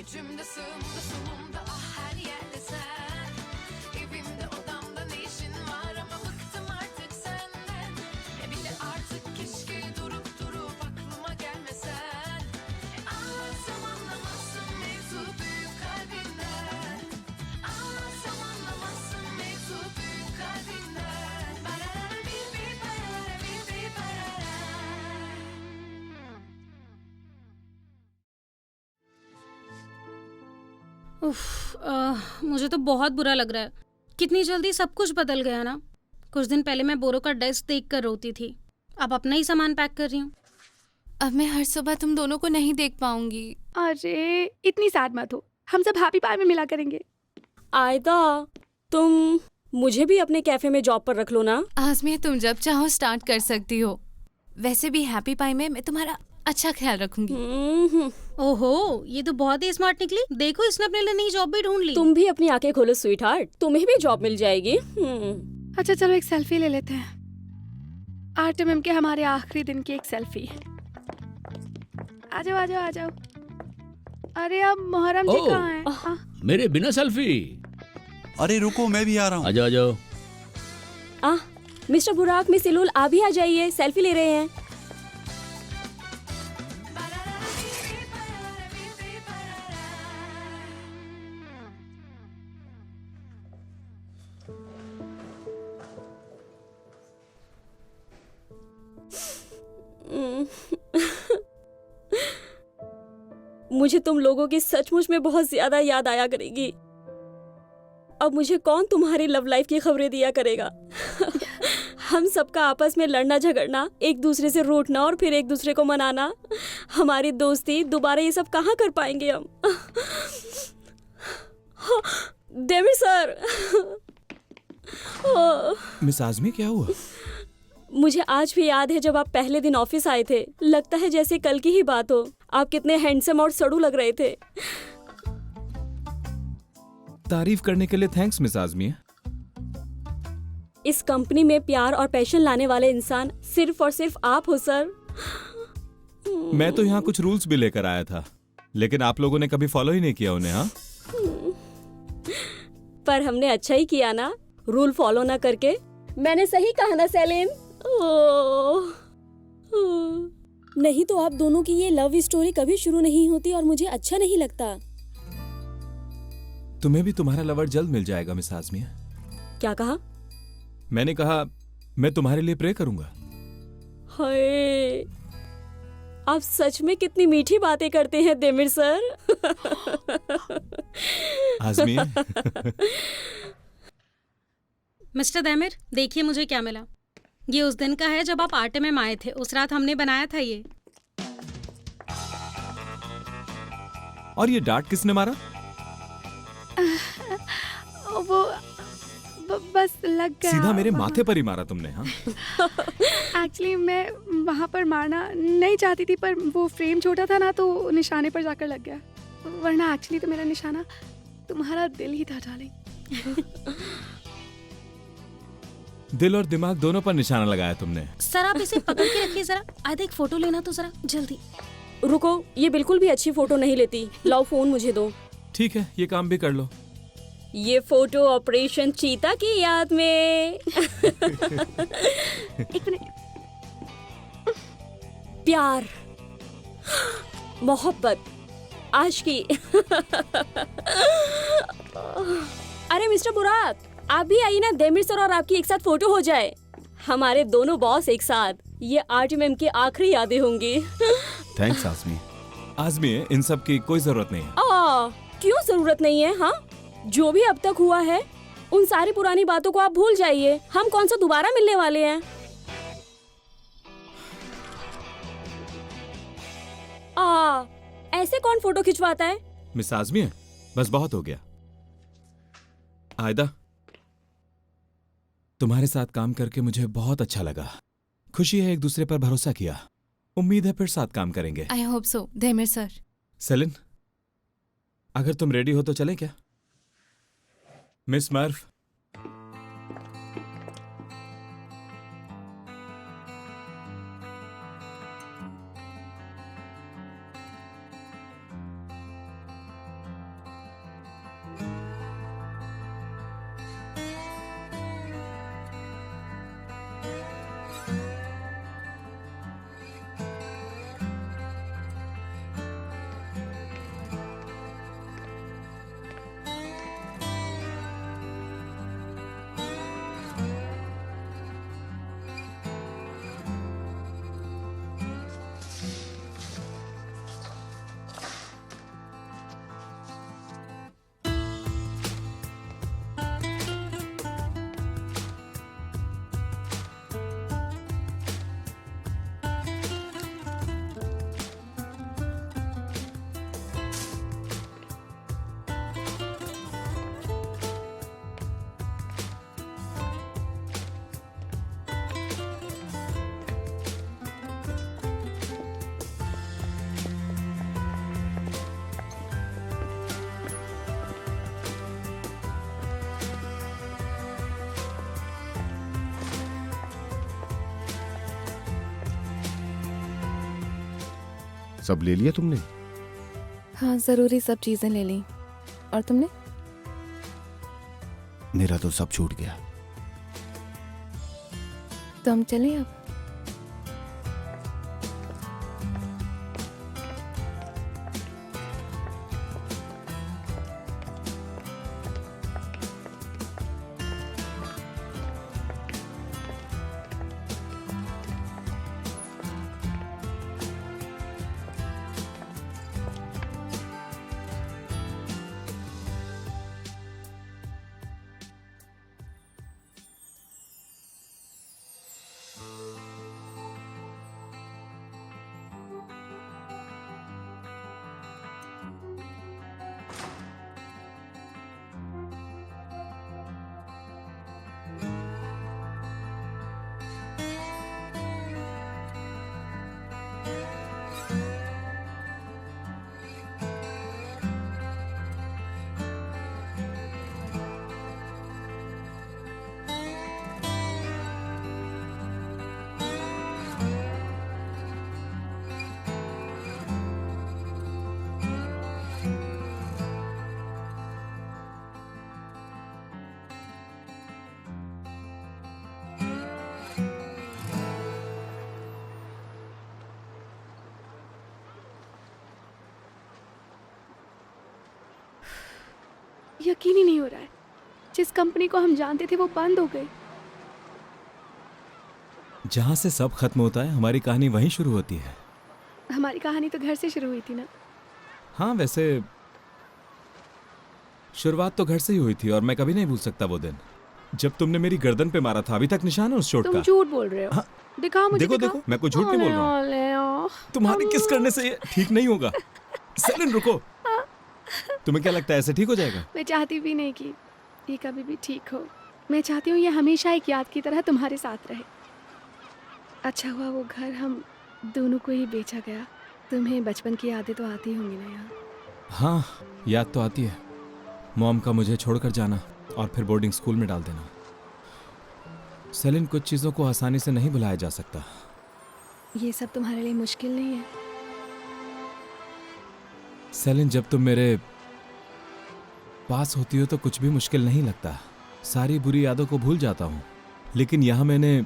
Gücümde sığımda solumda ah her yerde sen. Evimde odamda ne işin var ama bıktım artık senden. Bir de artık keşke durup aklıma gelmesen. Anlatsam anlamazsın mevzu büyük kalbinden. Anlatsam anlamazsın mevzu büyük kalbinden. Barara bir barara bir barara. उफ, मुझे तो बहुत बुरा लग रहा है। कितनी जल्दी सब कुछ बदल गया ना। कुछ दिन पहले मैं बोरो का डेस्क देखकर रोती थी, अब अपना ही सामान पैक कर रही हूँ। अब मैं हर सुबह तुम दोनों को नहीं देख पाऊंगी। अरे इतनी सैड मत हो, हम सब हैप्पी पाई में मिला करेंगे। आयदा, तुम मुझे भी अपने कैफे में जॉब पर रख लो ना। आज़मिया तुम जब चाहो स्टार्ट कर सकती हो। वैसे भी हैप्पी पाई में मैं तुम्हारा अच्छा ख्याल रखूंगी। ओहो, ये तो बहुत ही स्मार्ट निकली। देखो, इसने अपने लिए नई जॉब भी ढूंढ ली। तुम भी अपनी आंखें खोलो स्वीट हार्ट, तुम्हें भी जॉब मिल जाएगी। अच्छा चलो एक सेल्फी ले लेते हैं। आरटीएम के हमारे आखिरी दिन की एक सेल्फी। आ जाओ आ जाओ आ जाओ। अरे अब मोहर्रम जी ओह, कहाँ हैं? मेरे बिना सेल्फी। अरे रुको, मैं भी आ रहा हूँ। आ जाओ। मिस्टर बुराक, मिस इलुल, आप भी आ जाइए, सेल्फी ले रहे हैं। मुझे तुम लोगों की सचमुच में बहुत ज्यादा याद आया करेगी। अब मुझे कौन तुम्हारी लव लाइफ की खबरें दिया करेगा। हम सबका आपस में लड़ना झगड़ना, एक दूसरे से रूठना और फिर एक दूसरे को मनाना, हमारी दोस्ती दोबारा ये सब कहाँ कर पाएंगे हम। Demir sir. मिस आज़मी, क्या हुआ? मुझे आज भी याद है जब आप पहले दिन ऑफिस आए थे। लगता है जैसे कल की ही बात हो। आप कितने हैंडसम और सड़ू लग रहे थे। तारीफ करने के लिए थैंक्स मिस आज़मी। इस कंपनी में प्यार और पैशन लाने वाले इंसान सिर्फ और सिर्फ आप हो सर। मैं तो यहाँ कुछ रूल्स भी लेकर आया था, लेकिन आप लोगों ने कभी फॉलो ही नहीं किया उन्हें। हाँ, पर हमने अच्छा ही किया ना, रूल फॉलो ना करके। मैंने सही कहा ना सेलिन? नहीं तो आप दोनों की ये लव स्टोरी कभी शुरू नहीं होती और मुझे अच्छा नहीं लगता। तुम्हें भी तुम्हारा लवर जल्द मिल जाएगा मिस आज़मी। क्या कहा? मैंने कहा मैं तुम्हारे लिए प्रे करूंगा। हाय, आप सच में कितनी मीठी बातें करते हैं देमिर सर। आज़मी। मिस्टर देमिर, देखिए मुझे क्या मिला। ये उस दिन का है जब आप आरटीएम में आए थे। उस रात हमने बनाया था ये। और ये डार्ट किसने मारा? वो बस लग गया। सीधा मेरे माथे पर ही मारा तुमने। हाँ, एक्चुअली मैं वहाँ पर मारना नहीं चाहती थी, पर वो फ्रेम छोटा था ना, तो निशाने पर जाकर लग गया। वरना एक्चुअली तो मेरा निशाना तुम्हारा दिल ही था डार्लिंग। दिल और दिमाग दोनों पर निशाना लगाया तुमने। सर आप इसे पकड़ के रखिए जरा। आधा एक फोटो लेना तो जरा जल्दी। रुको, ये बिल्कुल भी अच्छी फोटो नहीं लेती। लाओ फोन मुझे दो। ठीक है, ये काम भी कर लो। ये फोटो ऑपरेशन चीता की याद में। एक मिनट। प्यार, मोहब्बत, आशिकी। अरे मिस्टर बुराक, आप भी आइए ना। देमिर सर और आपकी एक साथ फोटो हो जाए। हमारे दोनों बॉस एक साथ। ये आरटीएम की आखिरी यादें होंगी। थैंक्स आज़मी। आज़मी, इन सब की कोई जरूरत नहीं है। क्यों जरूरत नहीं है? हाँ, जो भी अब तक हुआ है उन सारी पुरानी बातों को आप भूल जाइए। हम कौन सा दोबारा मिलने वाले हैं? ऐसे कौन फोटो खिंचवाता है? मिस आज़मी, बस बहुत हो गया। आयदा, तुम्हारे साथ काम करके मुझे बहुत अच्छा लगा। खुशी है एक दूसरे पर भरोसा किया। उम्मीद है फिर साथ काम करेंगे। I hope so Demir sir. Selin, अगर तुम रेडी हो तो चलें क्या? मिस मर्फ, सब ले लिया तुमने? हाँ, जरूरी सब चीजें ले ली। और तुमने? मेरा तो सब छूट गया। तो हम चलें अब? यकीन ही नहीं हो रहा है, जिस कंपनी को हम जानते थे वो बंद हो गई। जहां से सब खत्म होता है हमारी कहानी वहीं शुरू होती है। हमारी कहानी तो घर से शुरू हुई थी ना। हाँ, वैसे शुरुआत तो घर से ही हुई थी और मैं कभी नहीं भूल सकता वो दिन जब तुमने मेरी गर्दन पे मारा था। अभी तक निशान है उस चोट तुम का। झूठ बोल रहे हो। हाँ, दिखाओ मुझे, देखो दिखाओ। देखो, मैं कोई झूठ नहीं बोल रहा हूँ। तुम्हारी किस करने से ये ठीक नहीं होगा। सेलिन रुको, तुम्हें क्या लगता है ऐसे ठीक हो जाएगा? मैं चाहती भी नहीं कि ये कभी भी ठीक हो। मैं चाहती हूँ ये हमेशा एक याद की तरह तुम्हारे साथ रहे। अच्छा हुआ वो घर हम दोनों को ही बेचा गया। तुम्हें बचपन की यादें तो आती होंगी ना यार? हाँ, याद तो आती है। मॉम का मुझे छोड़कर जाना और फिर बोर्डिंग स्कूल में डाल देना। सेलिन, कुछ चीज़ों को आसानी से नहीं भुलाया जा सकता। ये सब तुम्हारे लिए मुश्किल नहीं है? सेलिन, जब तुम मेरे पास होती हो तो कुछ भी मुश्किल नहीं लगता। सारी बुरी यादों को भूल जाता हूँ। लेकिन यहाँ मैंने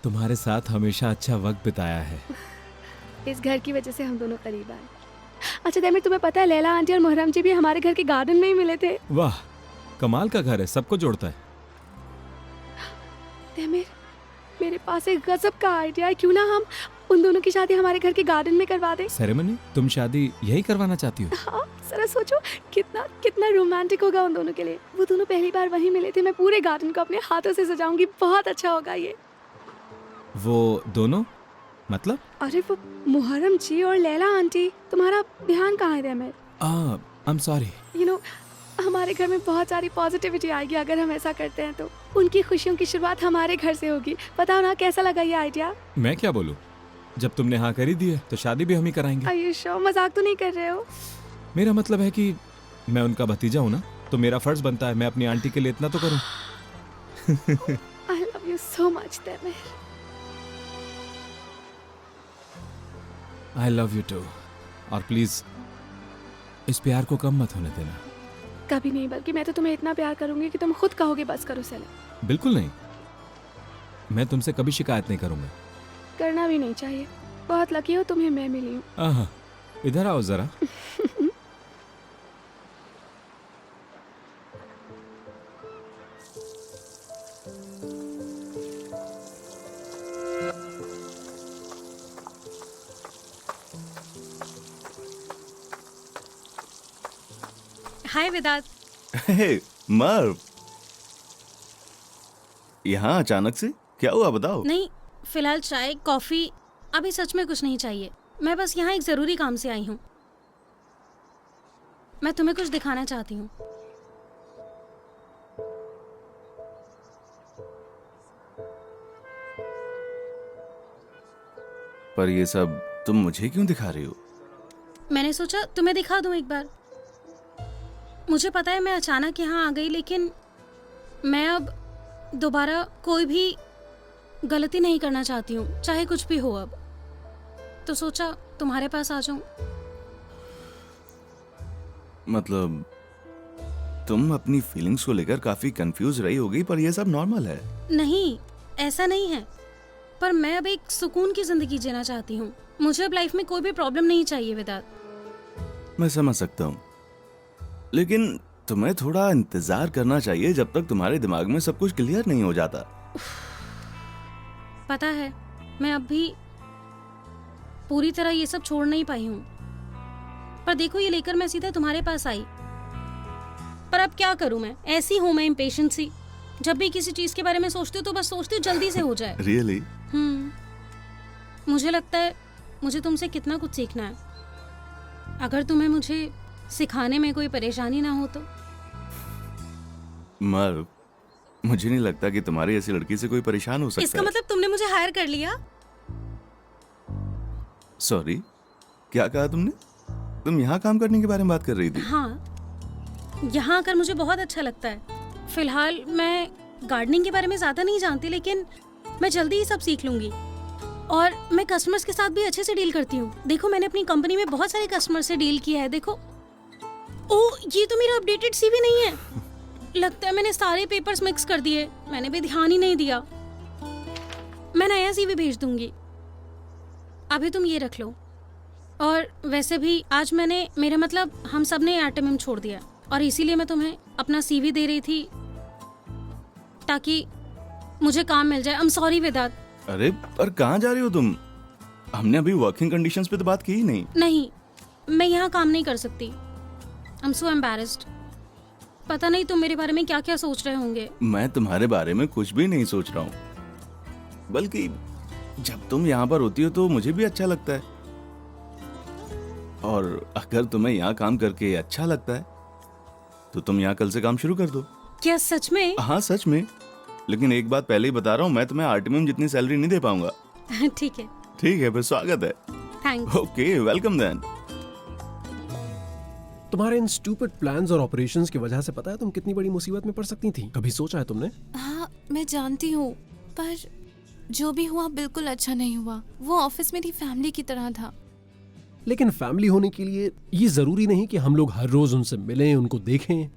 तुम्हारे साथ हमेशा अच्छा वक्त बिताया है। इस घर की वजह से हम दोनों करीब आए। अच्छा तैमीर, तुम्हें पता है लैला आंटी और मुहर्रम जी भी हमारे घर के गार्डन में ही मिले थे। वाह, कमाल का घर है, सबको जोड़ता है। तैमीर, मेरे पास एक गजब का आइडिया है। क्यों ना हम उन दोनों की शादी हमारे घर के गार्डन में करवा दें? सेरेमनी? तुम शादी यही करवाना चाहती हो? हाँ, जरा सोचो कितना कितना रोमांटिक होगा उन दोनों के लिए। वो दोनों पहली बार वहीं मिले थे। मैं पूरे गार्डन को अपने हाथों से सजाऊंगी। बहुत अच्छा होगा ये। वो दोनों मतलब? अरे वो मुहर्रम जी और लैला आंटी। तुम्हारा ध्यान कहाँ है Taimir? I am sorry. You know, हमारे घर में बहुत सारी पॉजिटिविटी आएगी अगर हम ऐसा करते हैं तो। उनकी खुशियों की शुरुआत हमारे घर से होगी। बताओ ना, कैसा लगा ये आइडिया? मैं क्या बोलूं? जब तुमने हाँ कर ही दी है तो शादी भी हम ही कराएंगे। Are you sure? मजाक तो नहीं कर रहे हो? मेरा मतलब है कि मैं उनका भतीजा हूँ ना, तो मेरा फर्ज बनता है मैं अपनी आंटी के लिए इतना तो करूँ। I love you so much, तैमीर। I love you too। और प्लीज इस प्यार को कम मत होने देना। कभी नहीं, बल्कि मैं तो तुम्हें इतना प्यार करूंगी कि तुम खुद कहोगे बस करो सेलिन। बिल्कुल नहीं, मैं तुमसे कभी शिकायत नहीं करूंगा। करना भी नहीं चाहिए। बहुत लकी हो तुम्हें मैं मिली हूँ। आहा, इधर आओ जरा। हाय वेदांत। हे मर्व, यहाँ अचानक से क्या हुआ बताओ? नहीं, फिलहाल चाय कॉफी अभी सच में कुछ नहीं चाहिए। मैं बस यहाँ एक जरूरी काम से आई हूँ। मैं तुम्हें कुछ दिखाना चाहती हूँ। पर ये सब तुम मुझे क्यों दिखा रही हो? मैंने सोचा तुम्हें दिखा दूँ एक बार। मुझे पता है मैं अचानक यहाँ आ गई, लेकिन मैं अब दोबारा कोई भी गलती नहीं करना चाहती हूँ, चाहे कुछ भी हो। अब तो सोचा तुम्हारे पास आ जाऊं। मतलब तुम अपनी फीलिंग्स को लेकर काफी कंफ्यूज रही होगी, पर ये सब नॉर्मल है। नहीं, ऐसा नहीं है, पर मैं अब एक सुकून की जिंदगी जीना चाहती हूँ। मुझे अब लाइफ में कोई भी प्रॉब्लम नहीं चाहिए वेदांत। मैं समझ सकता हूँ, लेकिन तुम्हें थोड़ा इंतजार करना चाहिए जब तक तुम्हारे दिमाग में सब कुछ क्लियर नहीं हो जाता। पता है, मैं अब भी पूरी तरह ये सब छोड़ नहीं पाई हूँ, पर देखो ये लेकर मैं सीधा तुम्हारे पास आई। पर अब क्या करूँ मैं, ऐसी हूँ मैं इम्पेशेंट सी। जब भी किसी चीज के बारे में सोचती हूँ तो बस सोचती हूँ जल्दी से हो जाए। रियली? मुझे लगता है मुझे तुमसे कितना कुछ सीखना है। अगर तुम्हें मुझे सिखाने में कोई परेशानी ना हो तो। मर, मुझे नहीं लगता कि तुम्हारी ऐसी लड़की से कोई परेशान हो सकता इसका है। मतलब तुमने मुझे हायर कर लिया? सॉरी, क्या कहा तुमने? तुम यहाँ काम करने के बारे में बात कर रही थी? हाँ, यहाँ आकर मुझे बहुत अच्छा लगता है। फिलहाल मैं गार्डनिंग के बारे में ज्यादा नहीं जानती, लेकिन मैं जल्दी ही सब सीख लूंगी। और मैं कस्टमर्स के साथ भी अच्छे से डील करती हूँ। देखो, मैंने अपनी कंपनी में बहुत सारे कस्टमर से डील किया है। देखो, ओ ये तो मेरा अपडेटेड सीवी नहीं है। लगता है मैंने सारे पेपर्स मिक्स कर दिए, मैंने भी ध्यान ही नहीं दिया। मैं नया सीवी भेज दूंगी, अभी तुम ये रख लो। और वैसे भी आज मैंने मतलब हम सब ने एटम छोड़ दिया, और इसीलिए मैं तुम्हें अपना सीवी दे रही थी ताकि मुझे काम मिल जाए। आई एम सॉरी वेदांत। अरे पर कहाँ जा रही हो तुम? हमने अभी वर्किंग कंडीशंस पे तो बात की ही नहीं। नहीं, मैं यहाँ काम नहीं कर सकती। I am so embarrassed. पता नहीं तुम मेरे बारे में क्या क्या सोच रहे होंगे। मैं तुम्हारे बारे में कुछ भी नहीं सोच रहा हूँ, बल्कि जब तुम यहाँ पर होती हो तो मुझे भी अच्छा लगता है। और अगर तुम्हें यहाँ काम करके अच्छा लगता है तो तुम यहाँ कल से काम शुरू कर दो। क्या सच में? हाँ सच में, लेकिन एक बात पहले ही बता रहा हूँ, मैं तुम्हें आर्टिमियम जितनी सैलरी नहीं दे पाऊंगा। ठीक है। ठीक है, फिर स्वागत है। थैंक्स। Okay, welcome then. तुम्हारे इन स्टूपिड प्लान्स और ऑपरेशंस की वजह से पता है तुम कितनी बड़ी मुसीबत में पड़ सकती थी? कभी सोचा है तुमने? हाँ, मैं जानती हूँ, पर जो भी हुआ बिल्कुल अच्छा नहीं हुआ। वो ऑफिस मेरी फैमिली की तरह था। लेकिन फैमिली होने के लिए ये जरूरी नहीं कि हम लोग हर रोज उनसे मिलें, उनको देखें।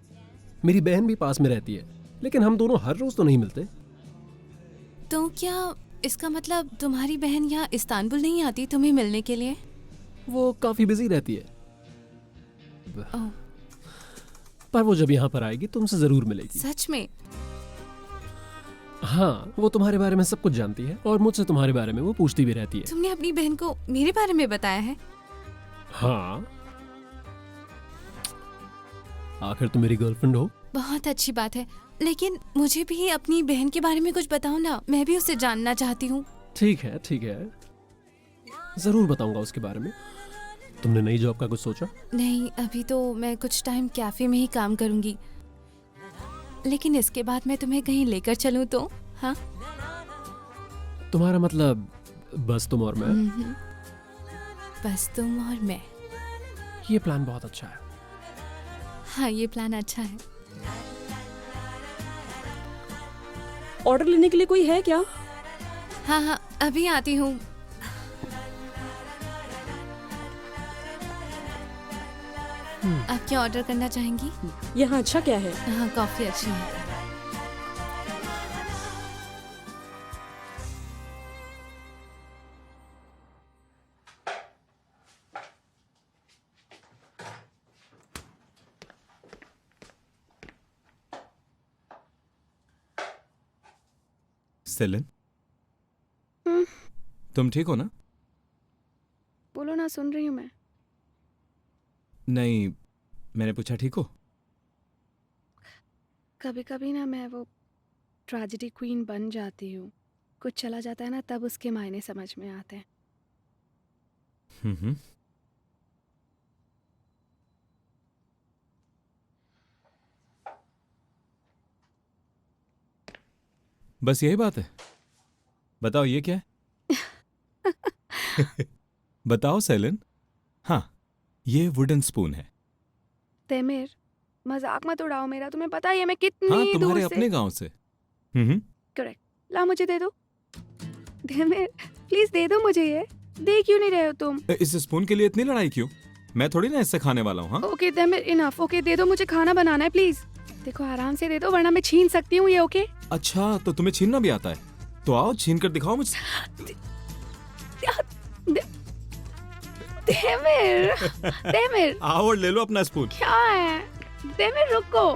मेरी बहन भी पास में रहती है, लेकिन हम दोनों हर रोज तो नहीं मिलते। तो क्या इसका मतलब तुम्हारी बहन यहाँ इस्तांबुल नहीं आती तुम्हें मिलने के लिए? वो काफी बिजी रहती है, ओह, पर वो जब यहाँ पर आएगी तुमसे जरूर मिलेगी। सच में? हाँ, वो तुम्हारे बारे में सब कुछ जानती है और मुझसे तुम्हारे बारे में वो पूछती भी रहती है। तुमने अपनी बहन को मेरे बारे में बताया है? हाँ, आखिर तुम मेरी गर्लफ्रेंड हो। बहुत अच्छी बात है, लेकिन मुझे भी अपनी बहन के बारे में कुछ बताओ ना, मैं भी उसे जानना चाहती हूँ। ठीक है, ठीक है, जरूर बताऊंगा उसके बारे में। तुमने नई जॉब का कुछ सोचा? नहीं, अभी तो मैं कुछ टाइम कैफे में ही काम करूंगी, लेकिन इसके बाद मैं तुम्हें कहीं लेकर चलूं तो? हाँ, तुम्हारा मतलब बस तुम और मैं? बस तुम और मैं। ये प्लान बहुत अच्छा है। हाँ, ये प्लान अच्छा है। ऑर्डर लेने के लिए कोई है क्या? हाँ हाँ, अभी आती हूँ। आप क्या ऑर्डर करना चाहेंगी? यहाँ अच्छा क्या है? हाँ, कॉफी अच्छी है। सेलिन, तुम ठीक हो ना? बोलो ना, सुन रही हूँ मैं। नहीं, मैंने पूछा ठीक हो? कभी कभी ना मैं वो ट्रेजेडी क्वीन बन जाती हूँ। कुछ चला जाता है ना, तब उसके मायने समझ में आते हैं। हम्म। बस यही बात है? बताओ ये क्या है? बताओ सेलिन। हाँ, ये वुडन स्पून है। तेमिर, मजाक मत उड़ाओ मेरा। तुम्हें पता है ये मैं कितनी हाँ, दूर तुम्हारे से। अपने गांव से। करेक्ट। ला, मुझे दे दो। तेमिर, प्लीज दे दो मुझे ये। देख क्यों नहीं रहे हो तुम? इस स्पून के लिए इतनी लड़ाई क्यों? मैं थोड़ी ना इससे खाने वाला हूँ। हाँ ओके देमिर, इनफ। ओके दे दो, मुझे खाना बनाना है प्लीज। देखो आराम से दे दो वरना मैं छीन सकती हूँ ये। ओके अच्छा, तो तुम्हें छीनना भी आता है? तो आओ छीन कर दिखाओ मुझसे। देमिर, देमिर आओ और ले लो अपना स्पून। क्या है? देमिर रुको,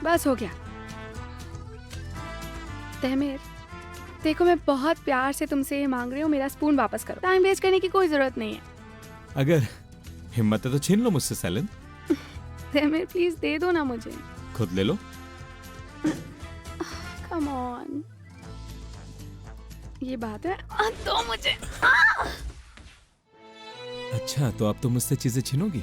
बस हो गया। देमिर देखो, मैं बहुत प्यार से तुमसे ये मांग रही हूँ, मेरा स्पून वापस करो। टाइम वेस्ट करने की कोई जरूरत नहीं है। अगर हिम्मत है तो छीन लो मुझसे सेलिन। देमिर प्लीज दे दो ना मुझे। खुद ले लो। कम ऑन, ये बात है। दो मुझे। अच्छा, तो अब तुम मुझसे चीजें छीनोगी?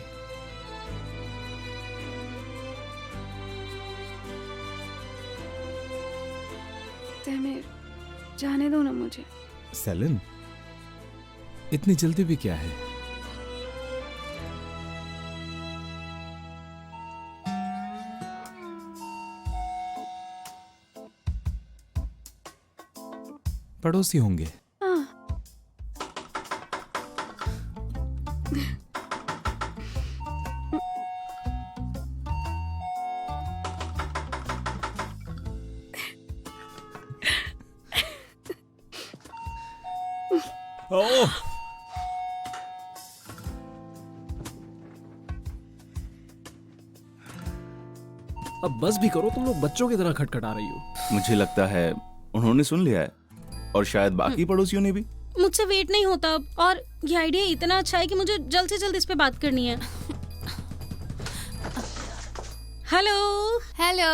देमिर जाने दो ना मुझे। सेलिन, इतनी जल्दी भी क्या है? पड़ोसी होंगे। हाँ। ओह! अब बस भी करो, तुम लोग बच्चों की तरह खटखटा रही हो। मुझे लगता है उन्होंने सुन लिया है, और शायद बाकी पड़ोसियों ने भी। मुझसे वेट नहीं होता अब, और ये आइडिया इतना अच्छा है कि मुझे जल्द से जल्द इस पे बात करनी है। Hello hello.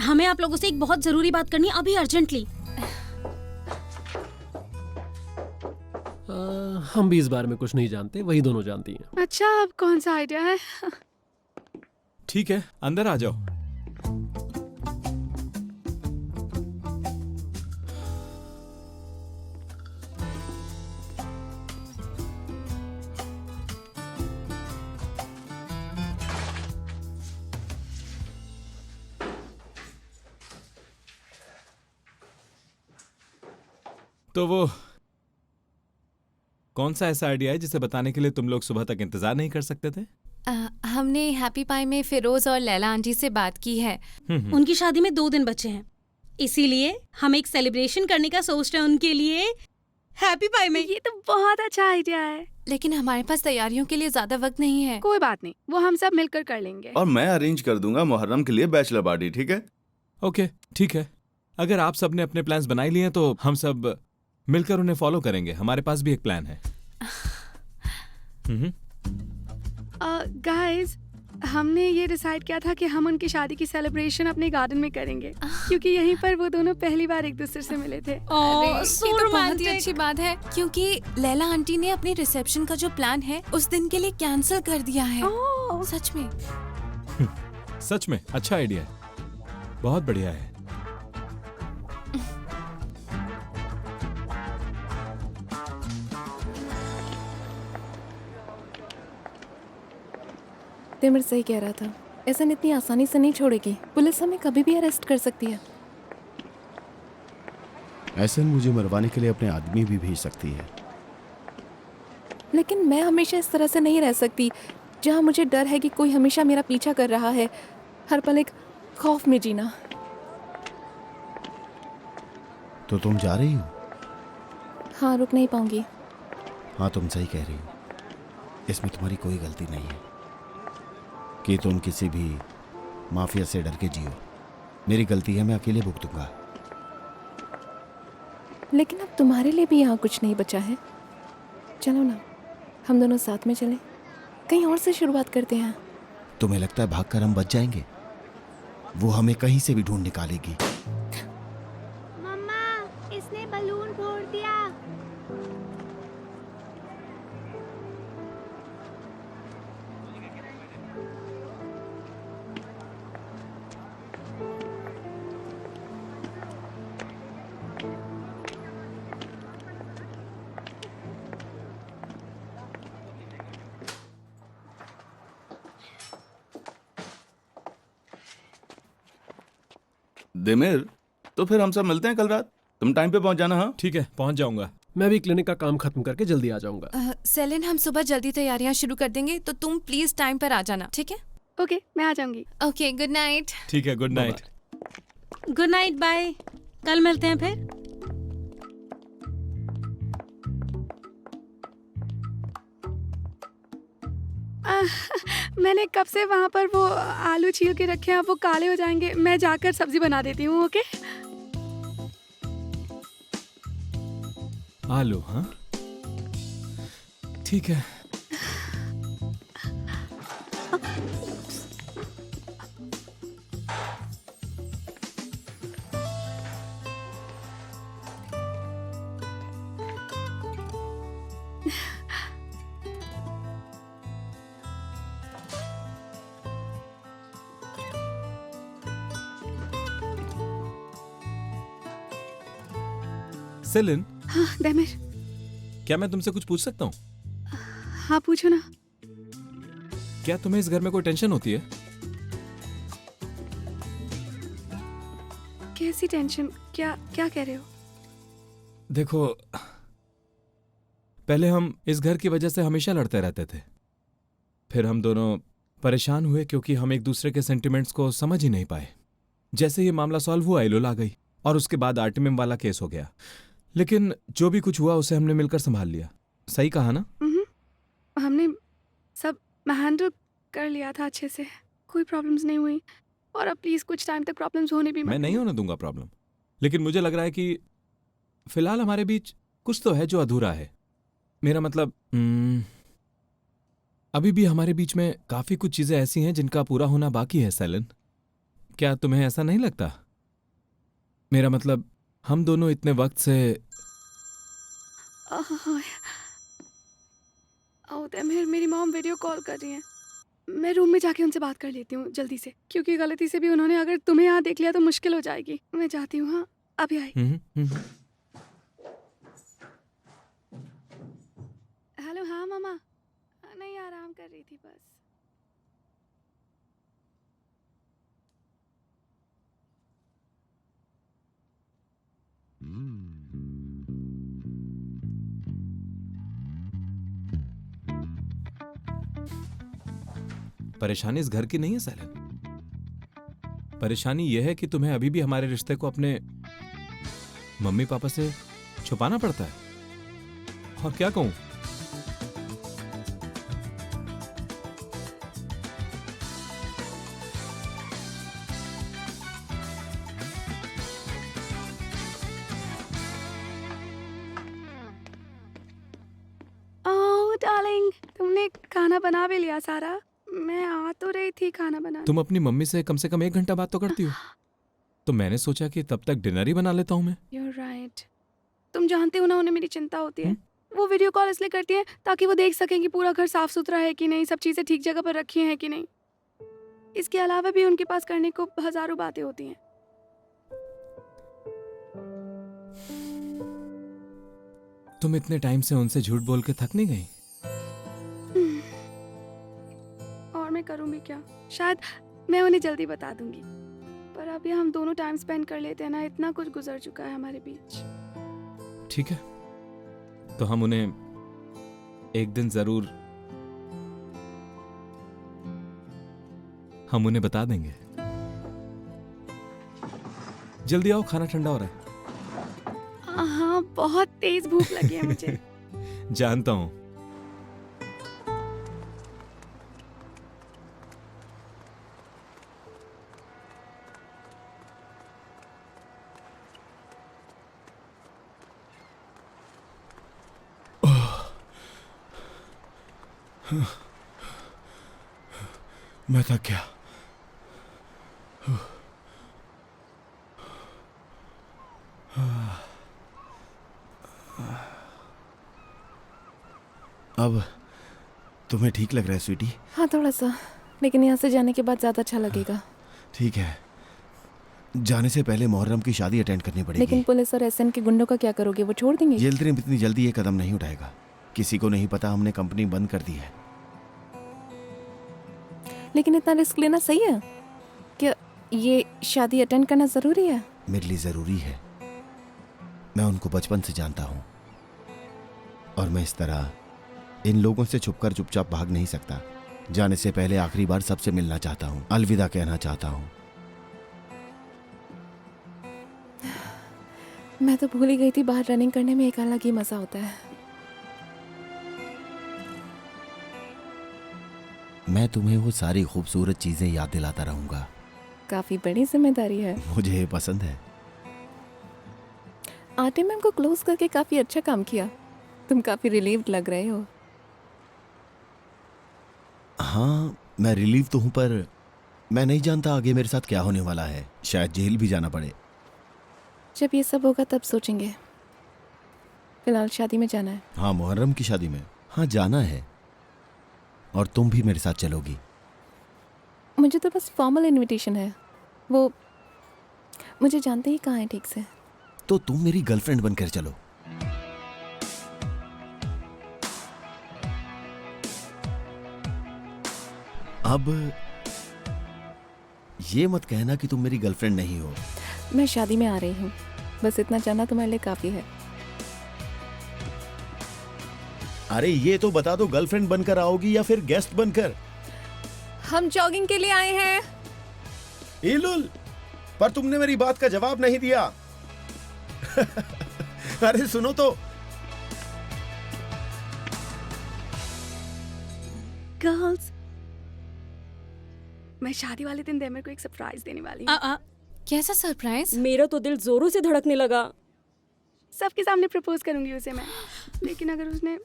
हमें आप लोगों से एक बहुत जरूरी बात करनी है, अभी अर्जेंटली। हम भी इस बारे में कुछ नहीं जानते, वही दोनों जानती हैं। अच्छा, अब कौन सा आइडिया है? ठीक है, अंदर आ जाओ। तो वो कौन सा ऐसा आइडिया है जिसे बताने के लिए तुम लोग सुबह तक इंतजार नहीं कर सकते थे? हमने हैप्पी पाई में फिरोज और लैला आंटी से बात की है। उनकी शादी में 2 दिन बचे हैं, इसीलिए हम एक सेलिब्रेशन करने का सोच रहे हैं उनके लिए हैप्पी पाई में। ये तो बहुत अच्छा आइडिया है, लेकिन हमारे पास तैयारियों के लिए ज्यादा वक्त नहीं है। कोई बात नहीं, वो हम सब मिलकर कर लेंगे। और मैं अरेंज कर दूंगा मुहर्रम के लिए बैचलर पार्टी, ठीक है? ओके, ठीक है। अगर आप सब ने अपने प्लान्स बना लिए तो हम सब मिलकर उन्हें फॉलो करेंगे। हमारे पास भी एक प्लान है। गाइस, हमने ये डिसाइड किया था कि हम उनकी शादी की सेलिब्रेशन अपने गार्डन में करेंगे, क्योंकि यहीं पर वो दोनों पहली बार एक दूसरे से मिले थे। अरे, ये so तो बहुत ही romantic। अच्छी बात है, क्योंकि लैला आंटी ने अपने रिसेप्शन का जो प्लान है उस दिन के लिए कैंसिल कर दिया है। ओह, सच में। सच में अच्छा आइडिया है, बहुत बढ़िया है। तेमर सही कह रहा था, ऐसा इतनी आसानी से नहीं छोड़ेगी। पुलिस हमें कभी भी अरेस्ट कर सकती है। ऐसा मुझे मरवाने के लिए अपने आदमी भी भेज सकती है। लेकिन मैं हमेशा इस तरह से नहीं रह सकती, जहाँ मुझे डर है कि कोई हमेशा मेरा पीछा कर रहा है, हर पल एक खौफ में जीना। तो तुम जा रही हो? हाँ, रुक नहीं पाऊंगी। हाँ, तुम सही कह रही हो, इसमें तुम्हारी कोई गलती नहीं है कि तुम किसी भी माफिया से डर के जियो। मेरी गलती है, मैं अकेले भुगतूंगा। लेकिन अब तुम्हारे लिए भी यहाँ कुछ नहीं बचा है। चलो ना, हम दोनों साथ में चलें, कहीं और से शुरुआत करते हैं। तुम्हें लगता है भागकर हम बच जाएंगे? वो हमें कहीं से भी ढूंढ निकालेगी। मम्मा, इसने बलून फोड़ दिया। दिमिर, तो फिर हम सब मिलते हैं कल रात। तुम टाइम पे पहुंच जाना। हाँ ठीक है, पहुंच जाऊंगा। मैं भी क्लिनिक का काम खत्म करके जल्दी आ जाऊंगा। सेलिन, हम सुबह जल्दी तैयारियां शुरू कर देंगे, तो तुम प्लीज टाइम पर आ जाना, ठीक है? ओके, मैं आ जाऊंगी। Okay, good night. ठीक है, good night. Good night, bye. कल मिलते हैं फिर। मैंने कब से वहाँ पर वो आलू छील के रखे हैं, अब वो काले हो जाएंगे। मैं जाकर सब्जी बना देती हूँ। ओके। आलू? हाँ ठीक है। सेलिन, हाँ दैमिर। क्या मैं तुमसे कुछ पूछ सकता हूँ? हाँ पूछो ना। क्या तुम्हें इस घर में कोई टेंशन होती है? कैसी टेंशन? क्या क्या कह रहे हो? देखो, पहले हम इस घर की वजह से हमेशा लड़ते रहते थे। फिर हम दोनों परेशान हुए क्योंकि हम एक दूसरे के सेंटिमेंट्स को समझ ही नहीं पाए। जैसे ये मामला सॉल्व हुआ, इलोल आ गई और उसके बाद आर्टिमियम वाला केस हो गया। लेकिन जो भी कुछ हुआ उसे हमने मिलकर संभाल लिया। सही कहा ना? हमने सब हैंडल कर लिया था अच्छे से, कोई प्रॉब्लम्स नहीं हुई। और अब प्लीज कुछ टाइम तक प्रॉब्लम्स होने भी मत मैं नहीं होने दूंगा प्रॉब्लम, लेकिन मुझे लग रहा है कि फिलहाल हमारे बीच कुछ तो है जो अधूरा है। मेरा मतलब अभी भी हमारे बीच में काफी कुछ चीजें ऐसी हैं जिनका पूरा होना बाकी है। सेलिन, क्या तुम्हें ऐसा नहीं लगता? मेरा मतलब हम दोनों इतने वक्त से दैमिर, मेरी मॉम वीडियो कॉल कर रही है। मैं रूम में जाके उनसे बात कर लेती हूँ जल्दी से, क्योंकि गलती से भी उन्होंने अगर तुम्हें यहाँ देख लिया तो मुश्किल हो जाएगी। मैं जाती हूँ। हाँ अभी आई। हेलो। हाँ मामा। नहीं, आराम कर रही थी बस। परेशानी इस घर की नहीं है सेलिन। परेशानी यह है कि तुम्हें अभी भी हमारे रिश्ते को अपने मम्मी पापा से छुपाना पड़ता है। और क्या कहूं, ओह डार्लिंग, तुमने खाना बना भी लिया सारा? मैं आ तो रही थी खाना बनाने। तुम अपनी मम्मी से कम 1 घंटा बात तो करती हो, तो मैंने सोचा कि तब तक डिनर ही बना लेता हूं मैं। You're right. तुम जानते हो ना, उन्हें मेरी चिंता होती है। वो वीडियो कॉल इसलिए करती हैं ताकि वो देख सकें कि पूरा घर साफ सुथरा है कि नहीं, सब चीजें ठीक जगह पर रखी हैं कि नहीं। इसके अलावा भी उनके पास करने को हजारों बातें होती हैं। तुम इतने टाइम से उनसे झूठ बोल के थक नहीं गई? और मैं करूं भी क्या? शायद मैं उन्हें जल्दी बता दूंगी, पर अभी हम दोनों टाइम स्पेंड कर लेते हैं ना। इतना कुछ गुजर चुका है हमारे बीच। ठीक है, तो हम उन्हें एक दिन जरूर बता देंगे। जल्दी आओ, खाना ठंडा हो रहा है। हाँ, बहुत तेज भूख लगी है मुझे। जानता हूं। मैं थक गया। अब तुम्हें ठीक लग रहा है स्वीटी? हाँ थोड़ा सा, लेकिन यहाँ से जाने के बाद ज़्यादा अच्छा लगेगा। ठीक है, जाने से पहले मुहर्रम की शादी अटेंड करनी पड़ेगी। लेकिन पुलिस और एसएन के गुंडों का क्या करोगे? वो छोड़ देंगे? येल्ड्रिम इतनी जल्दी ये कदम नहीं उठाएगा। किसी को नहीं पता हमने कंपनी बंद कर दी है। लेकिन इतना रिस्क लेना सही है क्या? ये शादी अटेंड करना ज़रूरी है? मेरे लिए ज़रूरी है। मैं उनको बचपन से जानता हूं और मैं इस तरह इन लोगों से छुपकर चुपचाप भाग नहीं सकता। जाने से पहले आखिरी बार सबसे मिलना चाहता हूं, अलविदा कहना चाहता हूं। मैं तो भूल ही गई थी, बाहर रनिंग करने में एक अलग ही मजा होता है। मैं तुम्हें वो सारी खूबसूरत चीजें याद दिलाता रहूंगा। काफी बड़ी जिम्मेदारी है। मुझे ये पसंद है। आटे मैम को क्लोज करके काफी अच्छा काम किया। तुम काफी रिलीव्ड लग रहे हो। हाँ, मैं रिलीव तो हूं, पर मैं नहीं जानता आगे मेरे साथ क्या होने वाला है। शायद जेल भी जाना पड़े। जब ये सब होगा तब सोचेंगे। फिलहाल शादी में जाना है। हाँ, मुहर्रम की शादी में। हाँ, जाना है। और तुम भी मेरे साथ चलोगी? मुझे तो बस फॉर्मल इनविटेशन है। वो मुझे जानते ही कहाँ है ठीक से। तो तुम मेरी गर्लफ्रेंड बनकर चलो। अब ये मत कहना कि तुम मेरी गर्लफ्रेंड नहीं हो। मैं शादी में आ रही हूँ, बस इतना जानना तुम्हारे लिए काफी है। अरे ये तो बता दो, गर्लफ्रेंड बनकर आओगी या फिर गेस्ट बनकर? हम जॉगिंग के लिए आए हैं। इलुल, पर तुमने मेरी बात का जवाब नहीं दिया। अरे सुनो तो। गर्ल्स, मैं शादी वाले दिन देमिर को एक सरप्राइज देने वाली हूँ। कैसा सरप्राइज? मेरा तो दिल जोरों से धड़कने लगा। सबके सामने प्रपोज करूंगी उसे मैं, लेकिन अगर उसने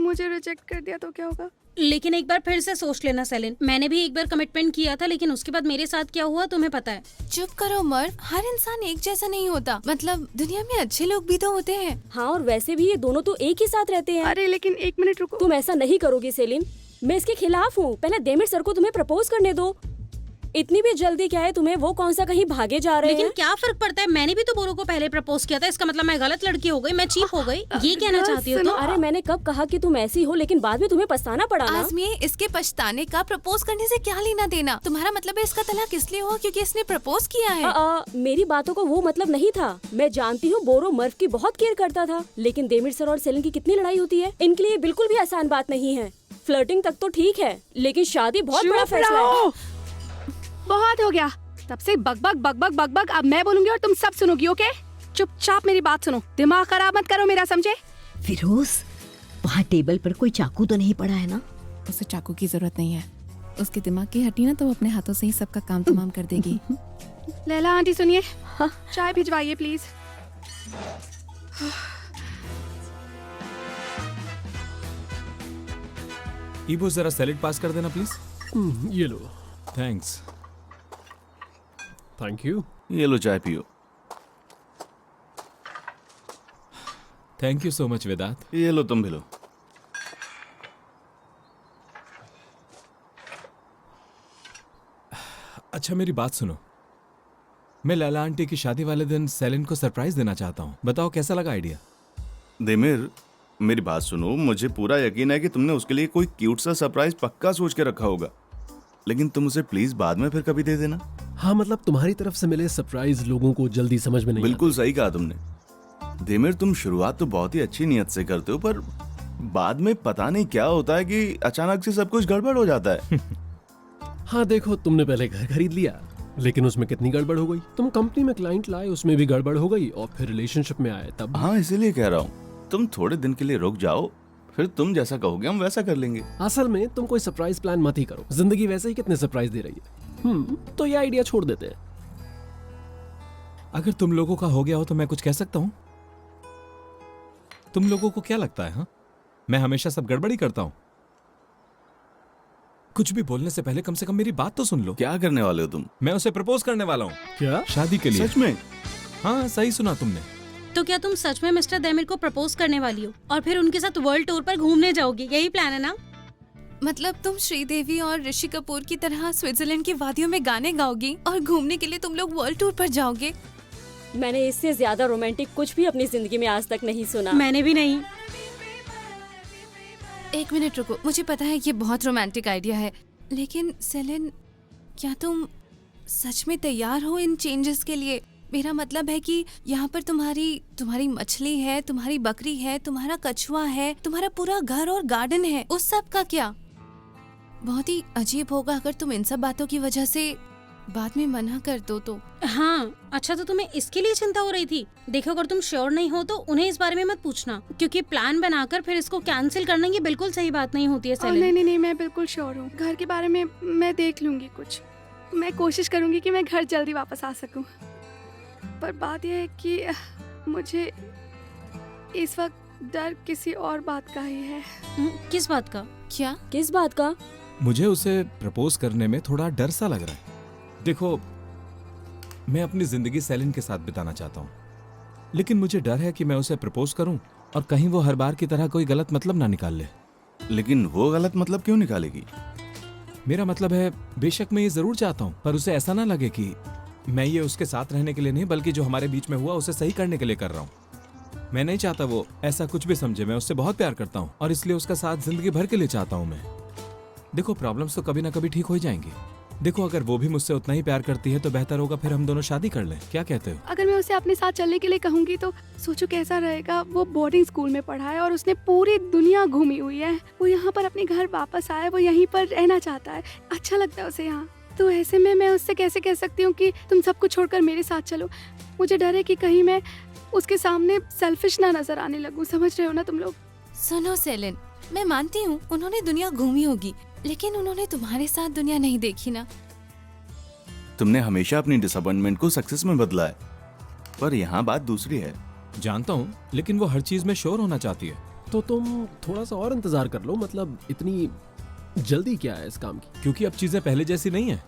मुझे रिजेक्ट कर दिया तो क्या होगा? लेकिन एक बार फिर से सोच लेना सेलिन, मैंने भी एक बार कमिटमेंट किया था, लेकिन उसके बाद मेरे साथ क्या हुआ तुम्हें पता है। चुप करो मर्द, हर इंसान एक जैसा नहीं होता। मतलब दुनिया में अच्छे लोग भी तो होते हैं। हाँ, और वैसे भी ये दोनों तो एक ही साथ रहते हैं। अरे लेकिन एक मिनट रुको। तुम ऐसा नहीं करोगी सेलिन, मैं इसके खिलाफ हूँ। पहले देमिर सर को तुम्हें प्रपोज करने दो। इतनी भी जल्दी क्या है तुम्हें? वो कौन सा कहीं भागे जा रहे हैं? लेकिन क्या फर्क पड़ता है, मैंने भी तो बोरो को पहले प्रपोज किया था। इसका मतलब मैं गलत लड़की हो गई, मैं चीप हो गई, ये कहना चाहती हो? तो अरे मैंने कब कहा कि तुम ऐसी हो, लेकिन बाद में तुम्हें पछताना पड़ा ना। आजमी, इसके पछताने का प्रपोज करने से क्या लेना देना? तुम्हारा मतलब है इसका तलाक इसलिए हुआ क्योंकि इसने प्रपोज किया है? मेरी बातों को वो मतलब नहीं था। मैं जानती हूँ बोरो मर्व की बहुत केयर करता था, लेकिन देमिर सर और सेलिन की कितनी लड़ाई होती है। इनके लिए बिल्कुल भी आसान बात नहीं है। फ्लर्टिंग तक तो ठीक है, लेकिन शादी बहुत बड़ा फैसला है। बहुत हो गया, तब से बक बक बक बक बक बक। अब मैं बोलूंगी और तुम सब सुनोगी, ओके? चुपचाप मेरी बात सुनो, दिमाग खराब मत करो मेरा, समझे? फिरोज, वहाँ टेबल पर कोई चाकू तो नहीं पड़ा है ना? उसे चाकू की जरूरत नहीं है। उसके दिमाग की हड्डी ना तो अपने हाथों से ही सबका काम तमाम कर देगी। लैला आंटी सुनिए, चाय भिजवाइए प्लीज। ईबो, जरा सैलेड पास कर देना प्लीज। ये लो। थैंक्स। Thank you. ये लो चाय पियो। थैंक यू सो मच वेदांत। ये लो, तुम भी लो। अच्छा मेरी बात सुनो, मैं लैला आंटी की शादी वाले दिन सेलिन को सरप्राइज देना चाहता हूँ। बताओ कैसा लगा आइडिया? देमिर, मेरी बात सुनो। मुझे पूरा यकीन है कि तुमने उसके लिए कोई क्यूट सा सरप्राइज पक्का सोच के रखा होगा, लेकिन तुम उसे प्लीज बाद में फिर कभी दे देना। हाँ, मतलब तुम्हारी तरफ से मिले सरप्राइज लोगों को जल्दी समझ में नहीं बिल्कुल सही कहा तुमने। देमिर, तुम शुरुआत तो बहुत ही अच्छी नियत से करते हो, पर बाद में पता नहीं क्या होता है कि अचानक से सब कुछ गड़बड़ हो जाता है। हाँ देखो, तुमने पहले घर खरीद लिया, लेकिन उसमें कितनी गड़बड़ हो गई। तुम कंपनी में क्लाइंट लाए, उसमें भी गड़बड़ हो गई, और फिर रिलेशनशिप में आए तब। हाँ, इसीलिए कह रहा हूँ तुम थोड़े दिन के लिए रुक जाओ, फिर तुम जैसा कहोगे हम वैसा कर लेंगे। असल में तुम कोई सरप्राइज प्लान मत ही करो, जिंदगी वैसे ही कितने सरप्राइज दे रही है। तो ये आइडिया छोड़ देते हैं। अगर तुम लोगों का हो गया हो तो मैं कुछ कह सकता हूँ? तुम लोगों को क्या लगता है? हाँ, मैं हमेशा सब गड़बड़ी करता हूँ? कुछ भी बोलने से पहले कम से कम मेरी बात तो सुन लो। क्या करने वाले हो तुम? मैं उसे प्रपोज करने वाला हूँ। क्या? शादी के लिए। सच में? हाँ, सही सुना तुमने। तो क्या तुम सच में मिस्टर देमिर को प्रपोज करने वाली हो और फिर उनके साथ वर्ल्ड टूर पर घूमने जाओगी? यही प्लान है ना? मतलब तुम श्रीदेवी और ऋषि कपूर की तरह स्विट्जरलैंड की वादियों में गाने गाओगी और घूमने के लिए तुम लोग वर्ल्ड टूर पर जाओगे? मैंने इससे ज्यादा रोमांटिक कुछ भी अपनी जिंदगी में आज तक नहीं सुना। मैंने भी नहीं। एक मिनट रुको, मुझे पता है ये बहुत रोमांटिक आइडिया है, लेकिन सेलिन, क्या तुम सच में तैयार हो इन चेंजेस के लिए? मेरा मतलब है कि यहाँ पर तुम्हारी मछली है, तुम्हारी बकरी है, तुम्हारा कछुआ है, तुम्हारा पूरा घर और गार्डन है। उस सब का क्या? बहुत ही अजीब होगा अगर तुम इन सब बातों की वजह से बाद में मना कर दो तो। हाँ, अच्छा तो तुम्हें इसके लिए चिंता हो रही थी। देखो अगर तुम श्योर नहीं हो तो उन्हें इस बारे में मत पूछना, क्योंकि प्लान बनाकर फिर इसको कैंसिल करना ये बिल्कुल सही बात नहीं होती है सेलिन। नहीं, मैं बिल्कुल श्योर हूँ। घर के बारे में मैं देख लूंगी कुछ। मैं कोशिश करूंगी कि मैं घर जल्दी वापस आ सकूं। पर बात यह है कि मुझे इस वक्त डर किसी और बात का ही है। किस बात का? क्या? किस बात का? मुझे उसे प्रपोज करने में थोड़ा डर सा लग रहा है। देखो, मैं अपनी जिंदगी सेलिन के साथ बिताना चाहता हूँ, लेकिन मुझे डर है कि मैं उसे प्रपोज करूं और कहीं वो हर बार की तरह कोई गलत मतलब ना निकाल ले। लेकिन वो गलत मतलब क्यों निकालेगी? मेरा मतलब है, बेशक मैं ये जरूर चाहता हूँ, पर उसे ऐसा ना लगे कि मैं ये उसके साथ रहने के लिए नहीं, बल्कि जो हमारे बीच में हुआ उसे सही करने के लिए कर रहा हूँ। मैं नहीं चाहता वो ऐसा कुछ भी समझे। मैं उससे बहुत प्यार करता हूँ और इसलिए उसका साथ जिंदगी भर के लिए चाहता हूँ मैं। देखो, प्रॉब्लम्स तो कभी ना कभी ठीक हो जाएंगी। देखो, अगर वो भी मुझसे उतना ही प्यार करती है तो बेहतर होगा फिर हम दोनों शादी कर लें। क्या कहते हो? अगर मैं उसे अपने साथ चलने के लिए कहूंगी तो सोचो कैसा रहेगा। वो बोर्डिंग स्कूल में पढ़ा है और उसने पूरी दुनिया घूमी हुई है। वो यहाँ पर अपने घर वापस आया, वो यहीं पर रहना चाहता है, अच्छा लगता है उसे यहाँ। तो ऐसे में मैं उससे कैसे कह सकती हूँ कि तुम सब कुछ छोड़कर मेरे साथ चलो। मुझे डर है कि कहीं मैं उसके सामने सेल्फिश ना नजर आने लगूं। समझ रहे हो ना तुम लोग? सुनो सेलिन, मैं मानती हूँ उन्होंने दुनिया घूमी होगी, लेकिन उन्होंने तुम्हारे साथ दुनिया नहीं देखी ना। तुमने हमेशा अपनी डिसअपॉइंटमेंट को सक्सेस में बदला है, पर यहाँ बात दूसरी है। जानता हूँ, लेकिन वो हर चीज में श्योर होना चाहती है। तो तुम थोड़ा सा और इंतजार कर लो। मतलब इतनी जल्दी क्या है इस काम की? क्योंकि अब चीजें पहले जैसी नहीं है।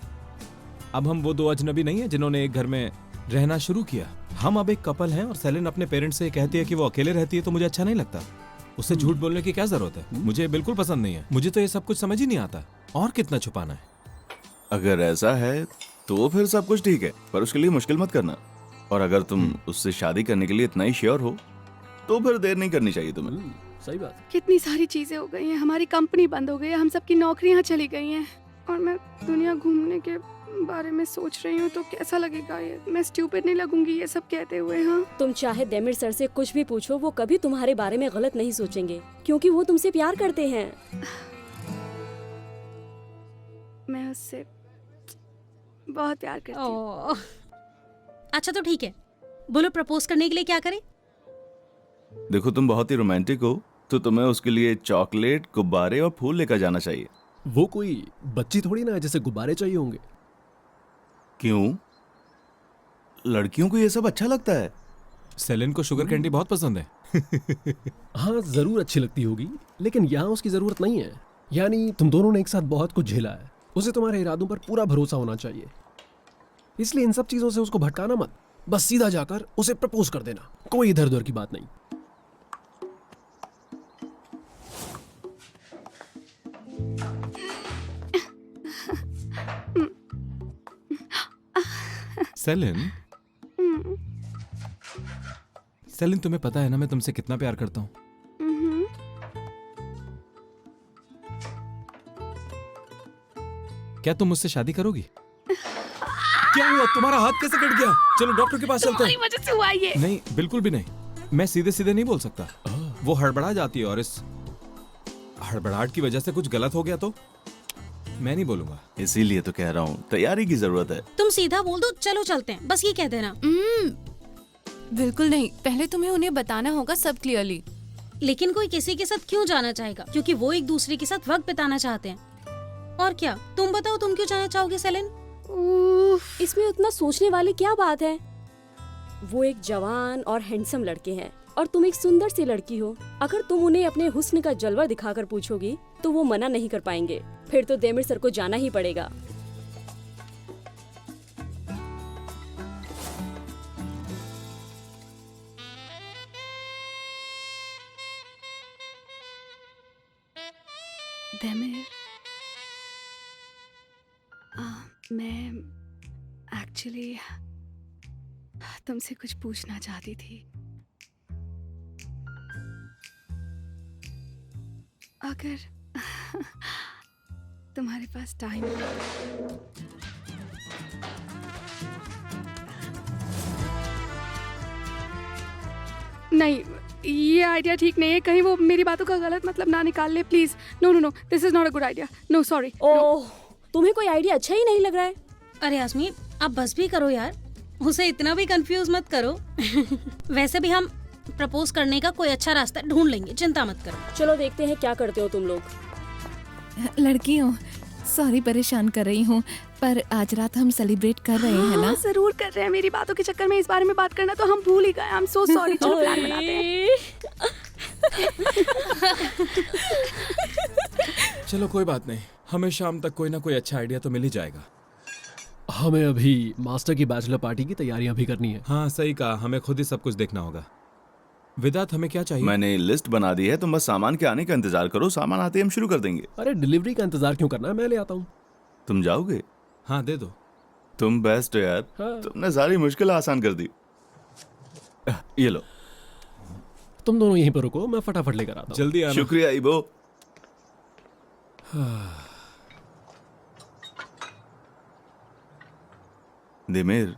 अब हम वो दो अजनबी नहीं है जिन्होंने एक घर में रहना शुरू किया। हम अब एक कपल हैं और सेलिन अपने पेरेंट्स से कहती है कि वो अकेले रहती है, तो मुझे अच्छा नहीं लगता। उससे झूठ बोलने की क्या जरूरत है? मुझे बिल्कुल पसंद नहीं है। मुझे तो ये सब कुछ समझ ही नहीं आता। और कितना छुपाना है? अगर ऐसा है तो फिर सब कुछ ठीक है, पर उसके लिए मुश्किल मत करना। और अगर तुम उससे शादी करने के लिए इतना ही श्योर हो तो फिर देर नहीं करनी चाहिए तुम्हें। सही बात। कितनी सारी चीजें हो गई हैं। हमारी कंपनी बंद हो गई है, हम सबकी नौकरियां चली गई हैं, और मैं दुनिया घूमने के बारे में सोच रही हूँ तो कैसा लगेगा ये? मैं स्टूपिड नहीं लगूंगी ये सब कहते हुए? हाँ, तुम चाहे देमिर सर से कुछ भी पूछो, वो कभी तुम्हारे बारे में गलत नहीं सोचेंगे, क्योंकि वो तुमसे प्यार करते हैं। मैं उससे बहुत प्यार करती हूँ। अच्छा तो ठीक है, बोलो प्रपोज करने के लिए क्या करें? देखो, तुम बहुत ही रोमांटिक हो, तो तुम्हें उसके लिए चॉकलेट, गुब्बारे और फूल लेकर जाना चाहिए। वो कोई बच्ची थोड़ी ना है जिसे गुब्बारे चाहिए होंगे। क्यों? लड़कियों को ये सब अच्छा लगता है। सेलिन को शुगर कैंडी बहुत पसंद है। हाँ, जरूर अच्छी लगती होगी, लेकिन यहाँ उसकी जरूरत नहीं है। यानी तुम दोनों ने एक साथ बहुत कुछ झेला है, उसे तुम्हारे इरादों पर पूरा भरोसा होना चाहिए। इसलिए इन सब चीजों से उसको भटकाना मत। बस सीधा जाकर उसे प्रपोज कर देना, कोई इधर उधर की बात नहीं। सेलिन, सेलिन, तुम्हें पता है ना मैं तुमसे कितना प्यार करता हूँ। क्या तुम मुझसे शादी करोगी? क्या हुआ? तुम्हारा हाथ कैसे कट गया? चलो डॉक्टर के पास चलते हैं। तुम्हारी वजह से हुआ ये। नहीं, बिल्कुल भी नहीं। मैं सीधे सीधे नहीं बोल सकता। वो हड़बड़ा जाती है और इस हड़बड़ाहट की वजह से कुछ गलत हो गया तो मैं नहीं बोलूंगा। इसीलिए तो कह रहा हूँ, तैयारी की जरूरत है। तुम सीधा बोल दो, चलो चलते हैं, बस ये कह देना। बिल्कुल नहीं, पहले तुम्हें उन्हें बताना होगा सब क्लियरली। लेकिन कोई किसी के साथ क्यों जाना चाहेगा? क्योंकि वो एक दूसरे के साथ वक्त बिताना चाहते हैं। और क्या? तुम बताओ, तुम क्यों जाना चाहोगे सेलिन? इसमें उतना सोचने वाली क्या बात है? वो एक जवान और हैंडसम लड़के हैं और तुम एक सुंदर सी लड़की हो। अगर तुम उन्हें अपने हुस्न का जलवा दिखाकर पूछोगी तो वो मना नहीं कर पाएंगे। फिर तो देमिर सर को जाना ही पड़ेगा। देमिर, मैं एक्चुअली तुमसे कुछ पूछना चाहती थी। अगर तुम्हारे पास टाइम हो नहीं, ये आइडिया ठीक नहीं है। कहीं वो मेरी बातों का गलत मतलब ना निकाल ले please. No no no, this is not a good idea. No sorry. Oh, तुम्हें कोई आइडिया अच्छा ही नहीं लग रहा है? अरे यास्मीन, आप बस भी करो यार, उसे इतना भी कंफ्यूज मत करो। वैसे भी हम प्रपोज करने का कोई अच्छा रास्ता ढूंढ लेंगे, चिंता मत करो। चलो देखते हैं क्या करते हो तुम लोग। लड़की हूँ, सॉरी परेशान कर रही हूँ, पर आज रात हम सेलिब्रेट कर रहे हैं ना? हाँ, जरूर कर रहे हैं। मेरी बातों के चक्कर में इस बारे में बात करना तो हम भूल ही गए। I am so sorry. चलो प्लान बनाते हैं। चलो कोई बात नहीं, हमें शाम तक कोई ना कोई अच्छा आइडिया तो मिल ही जाएगा। हमें अभी मास्टर की बैचलर पार्टी की तैयारियां भी करनी है। हाँ सही कहा, हमें खुद ही सब कुछ देखना होगा। विदात, हमें क्या चाहिए? मैंने लिस्ट बना दी है, तुम बस सामान के आने का इंतजार करो। सामान आते ही हम शुरू कर देंगे। अरे डिलीवरी का इंतजार क्यों करना है, मैं ले आता हूँ। तुम जाओगे? हाँ दे दो। तुम बेस्ट हो यार। हाँ। तुमने सारी मुश्किल आसान कर दी। ये लो। तुम दोनों यहीं पर रुको, मैं फटाफट लेकर आता हूँ। जल्दी आना। शुक्रिया इबो। दिमेर,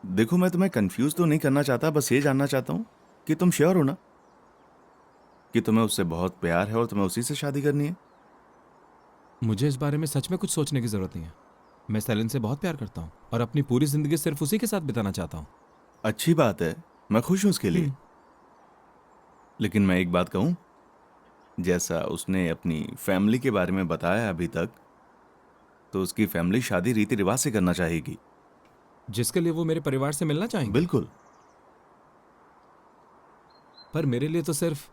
देखो मैं तुम्हें कंफ्यूज तो नहीं करना चाहता, बस ये जानना चाहता हूँ कि तुम श्योर हो ना कि तुम्हें उससे बहुत प्यार है और तुम्हें उसी से शादी करनी है? मुझे इस बारे में सच में कुछ सोचने की जरूरत नहीं है। मैं सेलिन से बहुत प्यार करता हूँ और अपनी पूरी जिंदगी सिर्फ उसी के साथ बिताना चाहता हूँ। अच्छी बात है, मैं खुश हूं उसके लिए। लेकिन मैं एक बात कहूं, जैसा उसने अपनी फैमिली के बारे में बताया अभी तक, तो उसकी फैमिली शादी रीति रिवाज से करना चाहेगी, जिसके लिए वो मेरे परिवार से मिलना चाहेंगे। बिल्कुल। पर मेरे लिए तो सिर्फ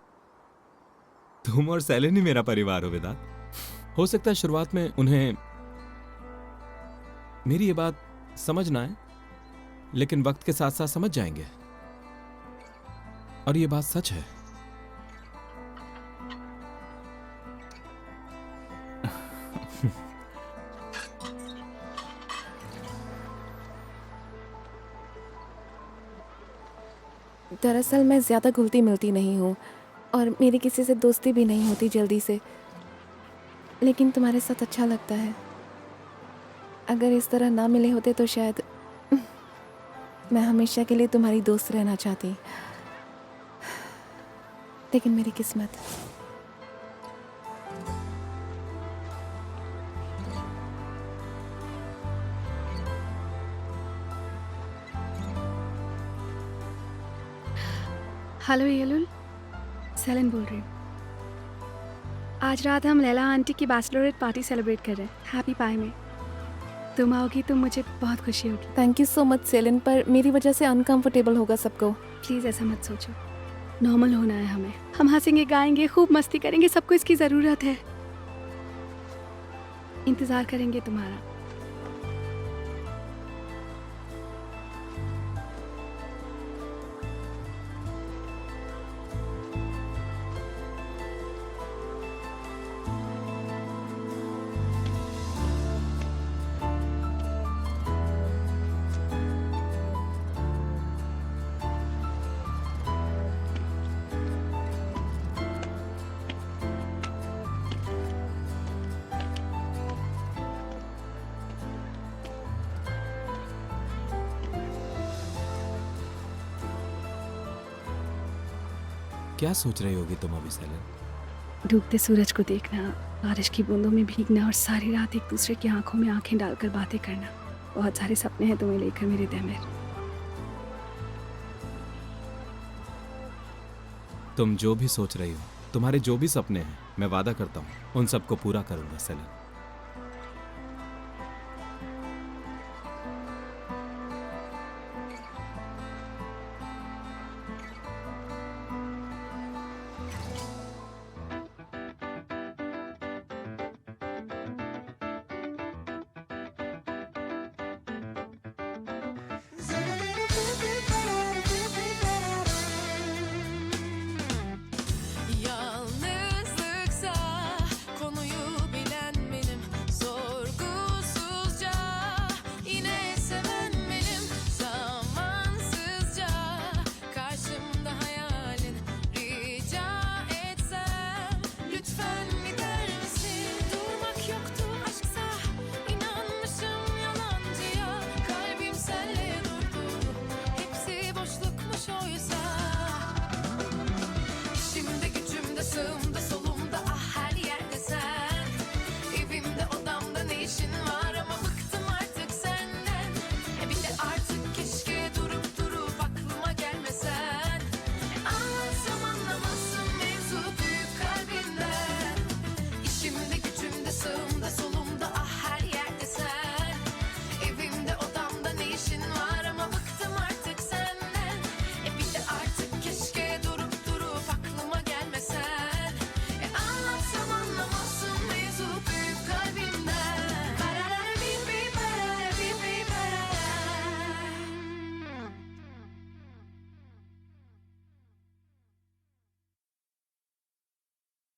तुम और सेलिन ही मेरा परिवार हो विदात। हो सकता है शुरुआत में उन्हें मेरी ये बात समझ ना आए, लेकिन वक्त के साथ साथ समझ जाएंगे। और ये बात सच है। दरअसल मैं ज़्यादा घुलती मिलती नहीं हूँ और मेरी किसी से दोस्ती भी नहीं होती जल्दी से, लेकिन तुम्हारे साथ अच्छा लगता है। अगर इस तरह ना मिले होते तो शायद मैं हमेशा के लिए तुम्हारी दोस्त रहना चाहती, लेकिन मेरी किस्मत। हेलो येलुल, सेलिन बोल रही हूँ। आज रात हम लैला आंटी की बैचलरेट पार्टी सेलिब्रेट कर रहे हैं हैप्पी पाई में। तुम आओगी तो मुझे बहुत खुशी होगी। Thank you so much Celine, पर मेरी वजह से अनकंफर्टेबल होगा सबको। प्लीज़ ऐसा मत सोचो, नॉर्मल होना है हमें। हम हंसेंगे, गाएंगे, खूब मस्ती करेंगे, सबको इसकी ज़रूरत है। इंतज़ार करेंगे तुम्हारा। क्या सोच रही होगी तुम अभी सेलिन? डूबते सूरज को देखना, बारिश की बूंदों में भीगना और सारी रात एक दूसरे की आंखों में आंखें डालकर बातें करना। बहुत सारे सपने हैं तुम्हें लेकर मेरे दिमेर। तुम जो भी सोच रही हो, तुम्हारे जो भी सपने हैं, मैं वादा करता हूँ उन सबको पूरा करूंगा सेलिन।